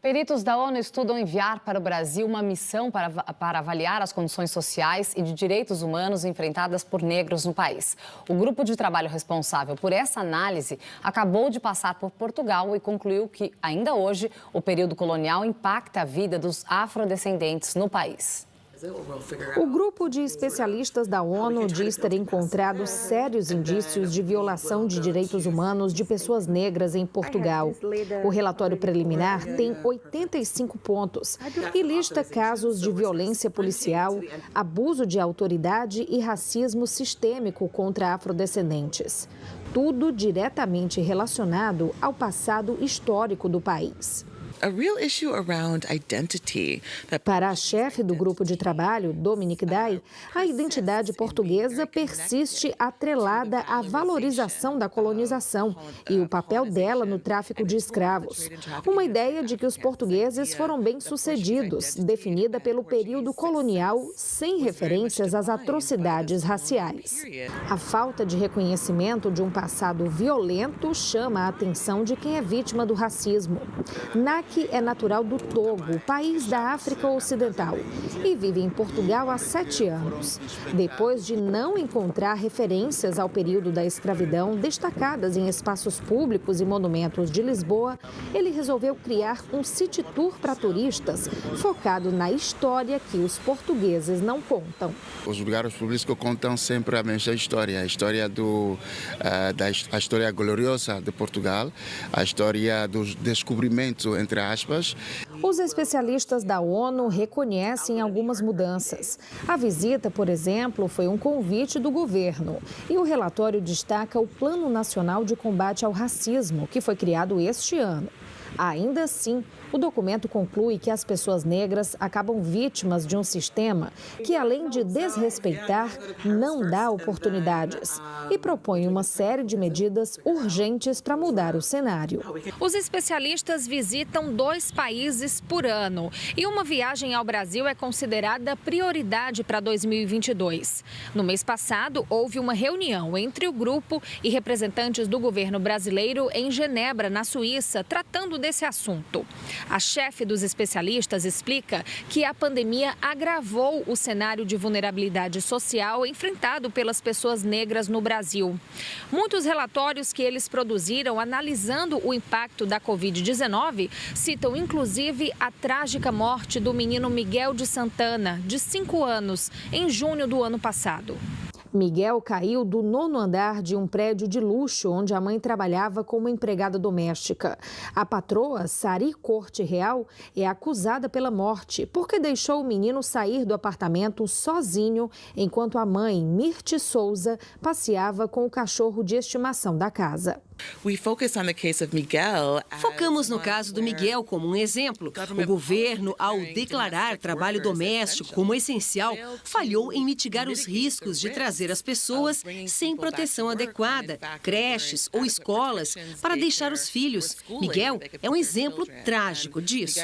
Peritos da ONU estudam enviar para o Brasil uma missão para avaliar as condições sociais e de direitos humanos enfrentadas por negros no país. O grupo de trabalho responsável por essa análise acabou de passar por Portugal e concluiu que, ainda hoje, o período colonial impacta a vida dos afrodescendentes no país. O grupo de especialistas da ONU diz ter encontrado sérios indícios de violação de direitos humanos de pessoas negras em Portugal. O relatório preliminar tem 85 pontos e lista casos de violência policial, abuso de autoridade e racismo sistêmico contra afrodescendentes. Tudo diretamente relacionado ao passado histórico do país. Para a chefe do grupo de trabalho, Dominique Day, a identidade portuguesa persiste atrelada à valorização da colonização e o papel dela no tráfico de escravos. Uma ideia de que os portugueses foram bem-sucedidos, definida pelo período colonial, sem referências às atrocidades raciais. A falta de reconhecimento de um passado violento chama a atenção de quem é vítima do racismo. Naki é natural do Togo, país da África Ocidental, e vive em Portugal há 7 anos. Depois de não encontrar referências ao período da escravidão destacadas em espaços públicos e monumentos de Lisboa, ele resolveu criar um city tour para turistas, focado na história que os portugueses não contam. Os lugares públicos contam sempre a mesma história, a história a história gloriosa de Portugal, a história dos descobrimentos, entre aspas. Os especialistas da ONU reconhecem algumas mudanças. A visita, por exemplo, foi um convite do governo. E o relatório destaca o Plano Nacional de Combate ao Racismo, que foi criado este ano. Ainda assim, o documento conclui que as pessoas negras acabam vítimas de um sistema que, além de desrespeitar, não dá oportunidades e propõe uma série de medidas urgentes para mudar o cenário. Os especialistas visitam 2 países por ano e uma viagem ao Brasil é considerada prioridade para 2022. No mês passado, houve uma reunião entre o grupo e representantes do governo brasileiro em Genebra, na Suíça, tratando desse assunto. A chefe dos especialistas explica que a pandemia agravou o cenário de vulnerabilidade social enfrentado pelas pessoas negras no Brasil. Muitos relatórios que eles produziram analisando o impacto da Covid-19 citam inclusive a trágica morte do menino Miguel de Santana, de 5 anos, em junho do ano passado. Miguel caiu do 9º andar de um prédio de luxo onde a mãe trabalhava como empregada doméstica. A patroa, Sari Corte Real, é acusada pela morte porque deixou o menino sair do apartamento sozinho enquanto a mãe, Mirte Souza, passeava com o cachorro de estimação da casa. Focamos no caso do Miguel como um exemplo. O governo, ao declarar trabalho doméstico como essencial, falhou em mitigar os riscos de trazer as pessoas sem proteção adequada, creches ou escolas, para deixar os filhos. Miguel é um exemplo trágico disso.